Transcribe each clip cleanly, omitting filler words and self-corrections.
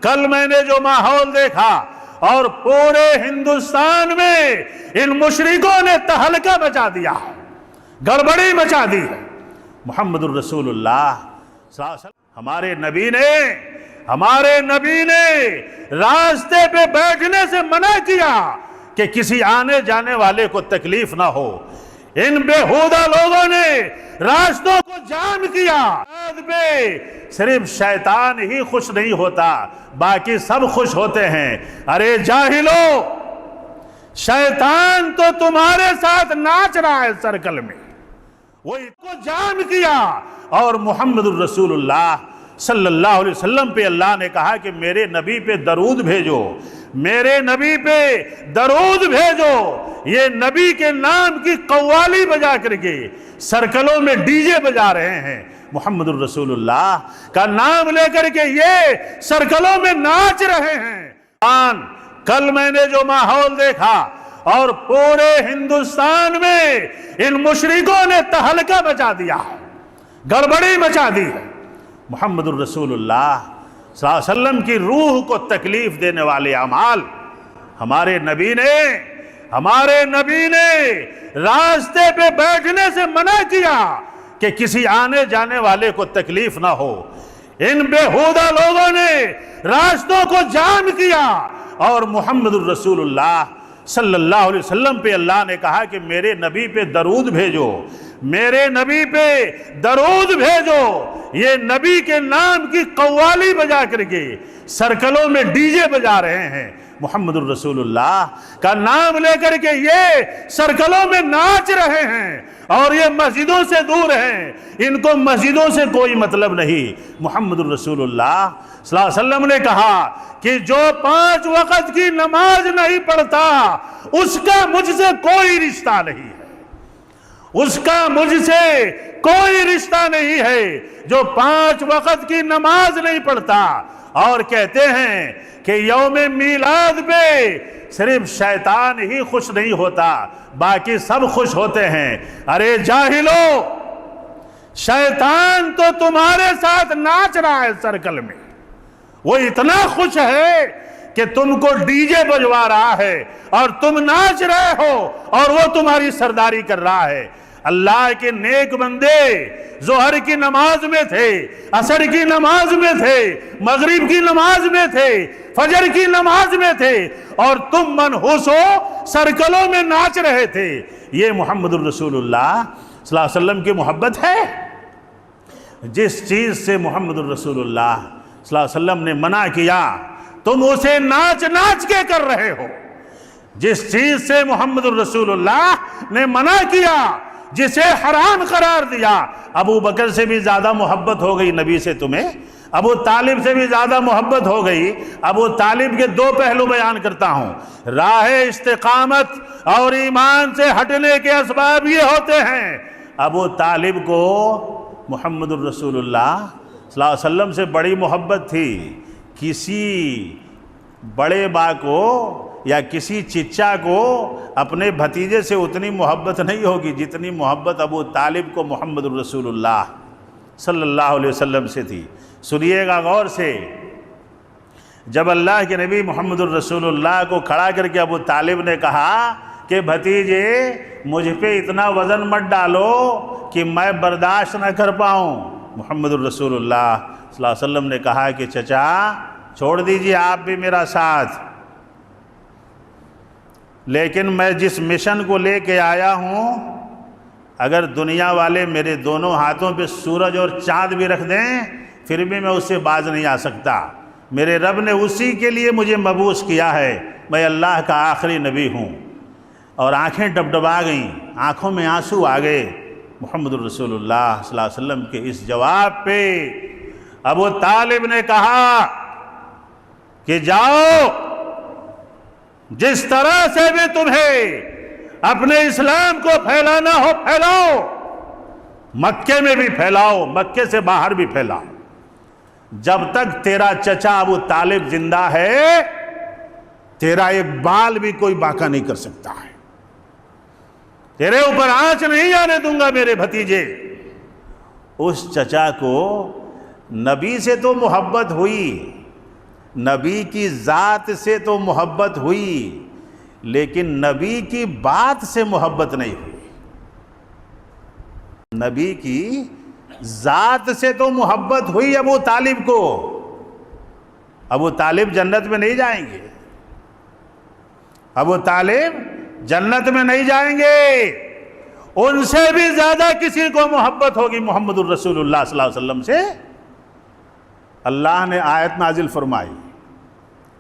کل میں نے جو ماحول دیکھا اور پورے ہندوستان میں ان مشرکوں نے تہلکہ مچا دیا ہے، گڑبڑی مچا دی ہے۔ محمد الرسول اللہ صلی اللہ علیہ وسلم ہمارے نبی نے راستے پہ بیٹھنے سے منع کیا کہ کسی آنے جانے والے کو تکلیف نہ ہو۔ ان بےہودہ لوگوں نے راستوں کو جام کیا۔ صرف شیطان ہی خوش نہیں ہوتا، باقی سب خوش ہوتے ہیں۔ ارے جاہلو، شیطان تو تمہارے ساتھ ناچ رہا ہے سرکل میں، وہ اس کو جام کیا۔ اور محمد الرسول اللہ صلی اللہ علیہ وسلم پہ اللہ نے کہا کہ میرے نبی پہ درود بھیجو، میرے نبی پہ درود بھیجو۔ یہ نبی کے نام کی قوالی بجا کر کے سرکلوں میں ڈی جے بجا رہے ہیں، محمد الرسول اللہ کا نام لے کر کے یہ سرکلوں میں ناچ رہے ہیں۔ کل میں نے جو ماحول دیکھا اور پورے ہندوستان میں ان مشرکوں نے تہلکہ مچا دیا ہے، گڑبڑی مچا دی ہے۔ محمد الرسول اللہ صلی اللہ علیہ وسلم کی روح کو تکلیف دینے والے اعمال ہمارے نبی نے راستے پہ بیٹھنے سے منع کیا کہ کسی آنے جانے والے کو تکلیف نہ ہو۔ ان بےہودہ لوگوں نے راستوں کو جام کیا اور محمد الرسول اللہ صلی اللہ علیہ وسلم پہ اللہ نے کہا کہ میرے نبی پہ درود بھیجو، میرے نبی پہ درود بھیجو۔ یہ نبی کے نام کی قوالی بجا کر کے سرکلوں میں ڈی جے بجا رہے ہیں، محمد الرسول اللہ کا نام لے کر کے یہ سرکلوں میں ناچ رہے ہیں، اور یہ مسجدوں سے دور ہیں، ان کو مسجدوں سے کوئی مطلب نہیں۔ محمد الرسول اللہ صلی اللہ علیہ وسلم نے کہا کہ جو 5 وقت کی نماز نہیں پڑھتا اس کا مجھ سے کوئی رشتہ نہیں ہے، اس کا مجھ سے کوئی رشتہ نہیں ہے جو 5 وقت کی نماز نہیں پڑھتا۔ اور کہتے ہیں کہ یوم میلاد پہ صرف شیطان ہی خوش نہیں ہوتا، باقی سب خوش ہوتے ہیں۔ ارے جاہلو، شیطان تو تمہارے ساتھ ناچ رہا ہے سرکل میں، وہ اتنا خوش ہے کہ تم کو ڈی جے بجوا رہا ہے اور تم ناچ رہے ہو اور وہ تمہاری سرداری کر رہا ہے۔ اللہ کے نیک بندے ظہر کی نماز میں تھے، عصر کی نماز میں تھے، مغرب کی نماز میں تھے، فجر کی نماز میں تھے، اور تم منحوس ہو سرکلوں میں ناچ رہے تھے۔ یہ محمد الرسول اللہ صلی اللہ علیہ وسلم کی محبت ہے۔ جس چیز سے محمد الرسول اللہ صلی اللہ علیہ وسلم نے منع کیا تم اسے ناچ ناچ کے کر رہے ہو۔ جس چیز سے محمد الرسول اللہ نے منع کیا، جسے حرام قرار دیا، ابو بکر سے بھی زیادہ محبت ہو گئی نبی سے تمہیں، ابو طالب سے بھی زیادہ محبت ہو گئی۔ ابو طالب کے 2 پہلو بیان کرتا ہوں۔ راہ استقامت اور ایمان سے ہٹنے کے اسباب یہ ہوتے ہیں۔ ابو طالب کو محمد الرسول اللہ صلی اللہ علیہ وسلم سے بڑی محبت تھی۔ کسی بڑے با کو یا کسی چچا کو اپنے بھتیجے سے اتنی محبت نہیں ہوگی جتنی محبت ابو طالب کو محمد الرسول اللہ صلی اللہ علیہ وسلم سے تھی۔ سنیے گا غور سے، جب اللہ کے نبی محمد الرسول اللہ کو کھڑا کر کے ابو طالب نے کہا کہ بھتیجے مجھ پہ اتنا وزن مت ڈالو کہ میں برداشت نہ کر پاؤں، محمد الرسول اللہ صلی اللہ علیہ وسلم نے کہا کہ چچا چھوڑ دیجئے آپ بھی میرا ساتھ، لیکن میں جس مشن کو لے کے آیا ہوں، اگر دنیا والے میرے دونوں ہاتھوں پہ سورج اور چاند بھی رکھ دیں پھر بھی میں اس سے باز نہیں آ سکتا۔ میرے رب نے اسی کے لیے مجھے مبعوث کیا ہے، میں اللہ کا آخری نبی ہوں۔ اور آنکھیں ڈبڈبا گئیں، آنکھوں میں آنسو آ گئے۔ محمد الرسول اللہ صلی اللہ علیہ وسلم کے اس جواب پہ ابو طالب نے کہا کہ جاؤ، جس طرح سے بھی تمہیں اپنے اسلام کو پھیلانا ہو پھیلاؤ، مکے میں بھی پھیلاؤ، مکے سے باہر بھی پھیلاؤ، جب تک تیرا چچا ابو طالب زندہ ہے تیرا ایک بال بھی کوئی باقی نہیں کر سکتا ہے، تیرے اوپر آنچ نہیں آنے دوں گا میرے بھتیجے۔ اس چچا کو نبی سے تو محبت ہوئی نبی کی ذات سے تو محبت ہوئی لیکن نبی کی بات سے محبت نہیں ہوئی. نبی کی ذات سے تو محبت ہوئی ابو طالب کو. ابو طالب جنت میں نہیں جائیں گے, ابو طالب جنت میں نہیں جائیں گے, ان سے بھی زیادہ کسی کو محبت ہوگی محمد الرسول اللہ صلی اللہ علیہ وسلم سے. اللہ نے آیت نازل فرمائی,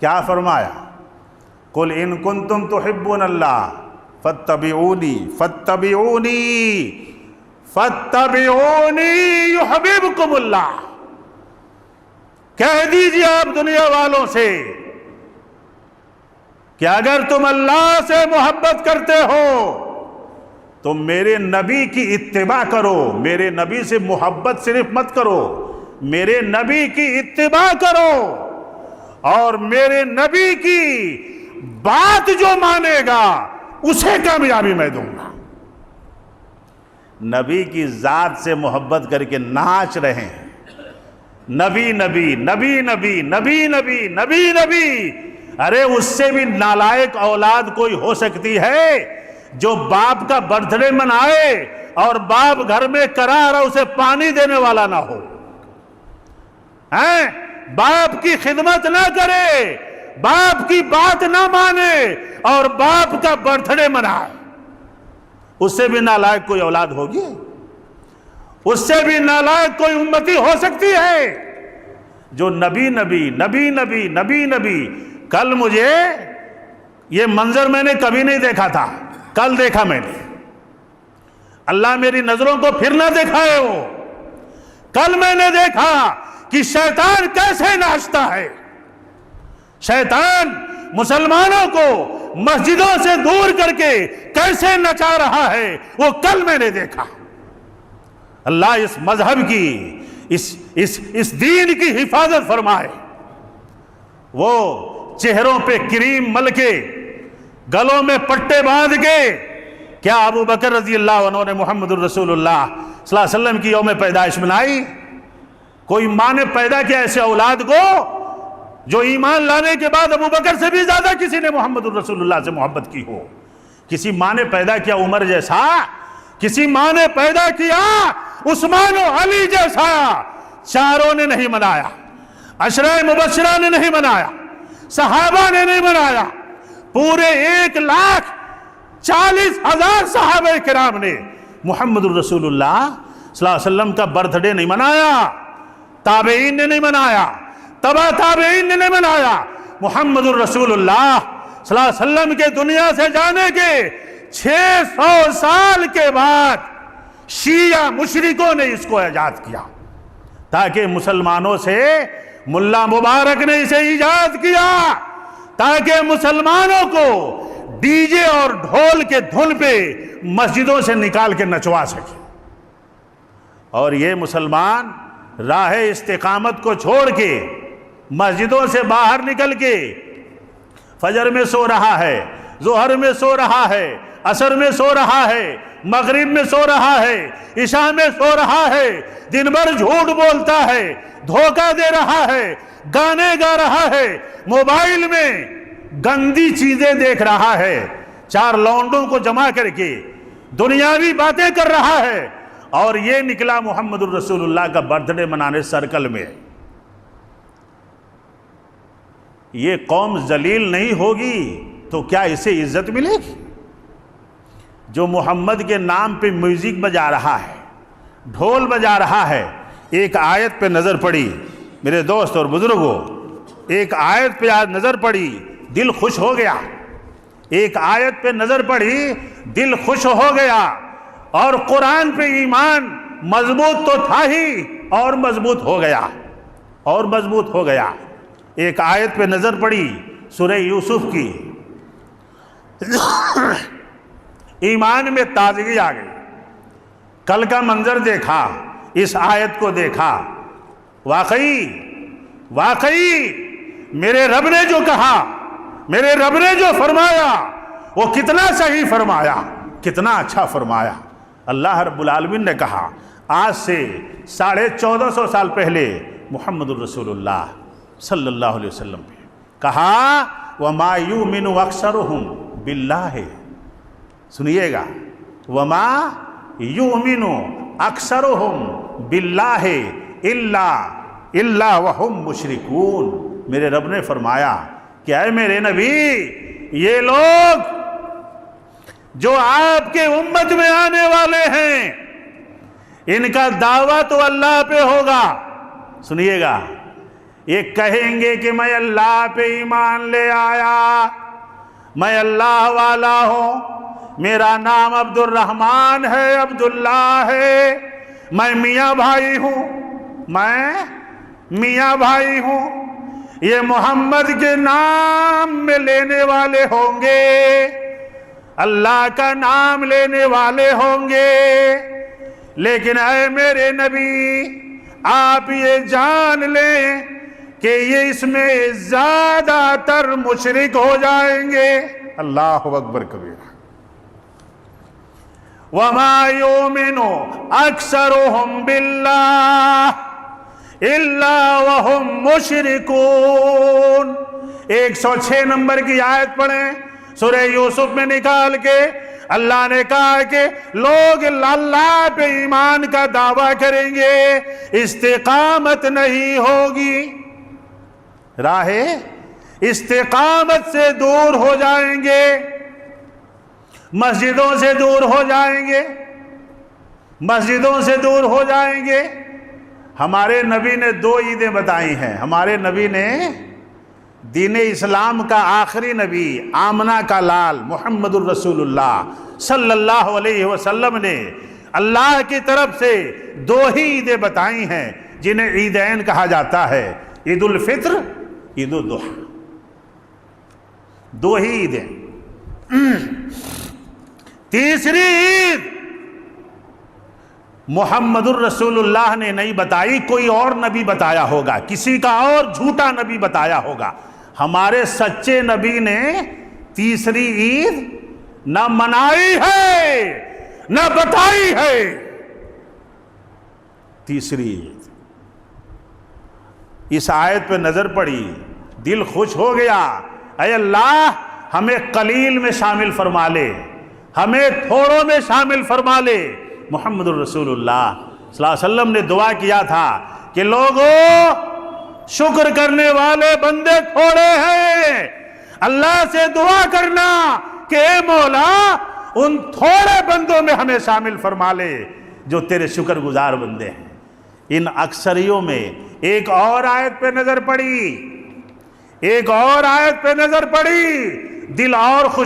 کیا فرمایا؟ قل ان کنتم تحبون اللہ فاتبعونی فاتبعونی فاتبعونی یحببکم اللہ. کہہ دیجئے آپ دنیا والوں سے کہ اگر تم اللہ سے محبت کرتے ہو تو میرے نبی کی اتباع کرو. میرے نبی سے محبت صرف مت کرو, میرے نبی کی اتباع کرو, اور میرے نبی کی بات جو مانے گا اسے کامیابی میں دوں گا. نبی کی ذات سے محبت کر کے ناچ رہے ہیں, نبی نبی نبی نبی نبی نبی نبی نبی. ارے اس سے بھی نالائق اولاد کوئی ہو سکتی ہے جو باپ کا برتھ ڈے منائے اور باپ گھر میں کرا رہا اسے پانی دینے والا نہ ہو, باپ کی خدمت نہ کرے, باپ کی بات نہ مانے اور باپ کا برتھ ڈے منائے. اس سے بھی نالائق کوئی اولاد ہوگی؟ اس سے بھی نالائق کوئی امتی ہو سکتی ہے جو نبی نبی نبی نبی نبی نبی. کل مجھے یہ منظر میں نے کبھی نہیں دیکھا تھا, کل دیکھا میں نے. اللہ میری نظروں کو پھر نہ دکھائے ہو. کل میں نے دیکھا کہ شیطان کیسے ناچتا ہے. شیطان مسلمانوں کو مسجدوں سے دور کر کے کیسے نچا رہا ہے, وہ کل میں نے دیکھا. اللہ اس مذہب کی اس دین کی حفاظت فرمائے. وہ چہروں پہ کریم مل کے, گلوں میں پٹے باندھ کے, کیا ابو بکر رضی اللہ عنہ نے محمد الرسول اللہ صلی اللہ علیہ وسلم کی یوم پیدائش منائی؟ کوئی ماں نے پیدا کیا ایسے اولاد کو جو ایمان لانے کے بعد ابو بکر سے بھی زیادہ کسی نے محمد الرسول اللہ سے محبت کی ہو؟ کسی ماں نے پیدا کیا عمر جیسا, کسی ماں نے پیدا کیا عثمان و علی جیسا. چاروں نے نہیں منایا, عشرہ مبشرہ نے نہیں منایا, صحابہ نے نہیں منایا, پورے 1,40,000 صحابہ کرام نے محمد الرسول اللہ صلی اللہ علیہ وسلم کا برتھ ڈے نہیں منایا. تابعین نے نہیں منایا, تبع تابعین نے نہیں منایا. محمد الرسول اللہ صلی اللہ علیہ وسلم کے دنیا سے جانے کے 600 سال کے بعد شیعہ مشرکوں نے اس کو ایجاد کیا, تاکہ مسلمانوں سے ملا مبارک نے اسے ایجاد کیا تاکہ مسلمانوں کو ڈی جے اور ڈھول کے دھن پہ مسجدوں سے نکال کے نچوا سکے. اور یہ مسلمان راہ استقامت کو چھوڑ کے مسجدوں سے باہر نکل کے فجر میں سو رہا ہے, ظہر میں سو رہا ہے, عصر میں سو رہا ہے, مغرب میں سو رہا ہے, عشاء میں سو رہا ہے, دن بھر جھوٹ بولتا ہے, دھوکہ دے رہا ہے, گانے گا رہا ہے, موبائل میں گندی چیزیں دیکھ رہا ہے, 4 لونڈوں کو جمع کر کے دنیاوی باتیں کر رہا ہے, اور یہ نکلا محمد الرسول اللہ کا برتھ ڈے منانے سرکل میں. یہ قوم ذلیل نہیں ہوگی تو کیا اسے عزت ملے گی؟ جو محمد کے نام پہ میوزک بجا رہا ہے, ڈھول بجا رہا ہے. ایک آیت پہ نظر پڑی میرے دوست اور بزرگوں, ایک آیت پہ آج نظر پڑی, دل خوش ہو گیا. ایک آیت پہ نظر پڑی, دل خوش ہو گیا. اور قرآن پہ ایمان مضبوط تو تھا ہی, اور مضبوط ہو گیا, اور مضبوط ہو گیا. ایک آیت پہ نظر پڑی سورہ یوسف کی, ایمان میں تازگی آ گئی. کل کا منظر دیکھا, اس آیت کو دیکھا, واقعی میرے رب نے جو کہا, میرے رب نے جو فرمایا وہ کتنا صحیح فرمایا, کتنا اچھا فرمایا. اللہ رب العالمین نے کہا آج سے 1450 سال پہلے محمد الرسول اللہ صلی اللہ علیہ وسلم پہ، کہا وَمَا يُؤْمِنُ أَكْثَرُهُمْ بِاللَّهِ، سنیے گا، وَمَا يُؤْمِنُ أَكْثَرُهُمْ بِاللَّهِ إِلَّا وَهُمْ مُشْرِكُونَ۔ میرے رب نے فرمایا کہ اے میرے نبی، یہ لوگ جو آپ کے امت میں آنے والے ہیں، ان کا دعویٰ تو اللہ پہ ہوگا، سنیے گا، یہ کہیں گے کہ میں اللہ پہ ایمان لے آیا، میں اللہ والا ہوں، میرا نام عبد الرحمن ہے، عبداللہ ہے، میں میاں بھائی ہوں، میں میاں بھائی ہوں۔ یہ محمد کے نام میں لینے والے ہوں گے، اللہ کا نام لینے والے ہوں گے، لیکن اے میرے نبی، آپ یہ جان لیں کہ یہ اس میں زیادہ تر مشرک ہو جائیں گے۔ اللہ اکبر کبیرہ۔ وَمَا يُؤْمِنُ أَكْثَرُهُمْ بِاللَّهِ إِلَّا وَهُمْ مُشْرِكُونَ۔ 106 نمبر کی آیت پڑھیں سورہ یوسف میں نکال کے، اللہ نے کہا کہ لوگ اللہ پہ ایمان کا دعویٰ کریں گے، استقامت نہیں ہوگی، راہ استقامت سے دور ہو جائیں گے، مسجدوں سے دور ہو جائیں گے، مسجدوں سے دور ہو جائیں گے۔ ہمارے نبی نے 2 عیدیں بتائی ہیں۔ ہمارے نبی نے، دین اسلام کا آخری نبی، آمنہ کا لال محمد الرسول اللہ صلی اللہ علیہ وسلم نے اللہ کی طرف سے 2 ہی عیدیں بتائی ہیں جنہیں عیدین کہا جاتا ہے، عید الفطر، عید الاضحیٰ، 2 ہی عیدیں۔ تیسری عید محمد الرسول اللہ نے نہیں بتائی، کوئی اور نبی بتایا ہوگا، کسی کا اور جھوٹا نبی بتایا ہوگا۔ ہمارے سچے نبی نے تیسری عید نہ منائی ہے نہ بتائی ہے۔ تیسری عید، اس آیت پہ نظر پڑی، دل خوش ہو گیا، اے اللہ ہمیں قلیل میں شامل فرما لے، ہمیں تھوڑوں میں شامل فرما لے۔ محمد الرسول اللہ صلی اللہ علیہ وسلم نے دعا کیا تھا کہ لوگوں، شکر کرنے والے بندے تھوڑے ہیں، اللہ سے دعا کرنا کہ اے مولا ان تھوڑے بندوں میں ہمیں شامل فرما لے جو تیرے شکر گزار بندے ہیں۔ ان اکثریوں میں ایک اور آیت پہ نظر پڑی، ایک اور آیت پہ نظر پڑی، دل اور خوش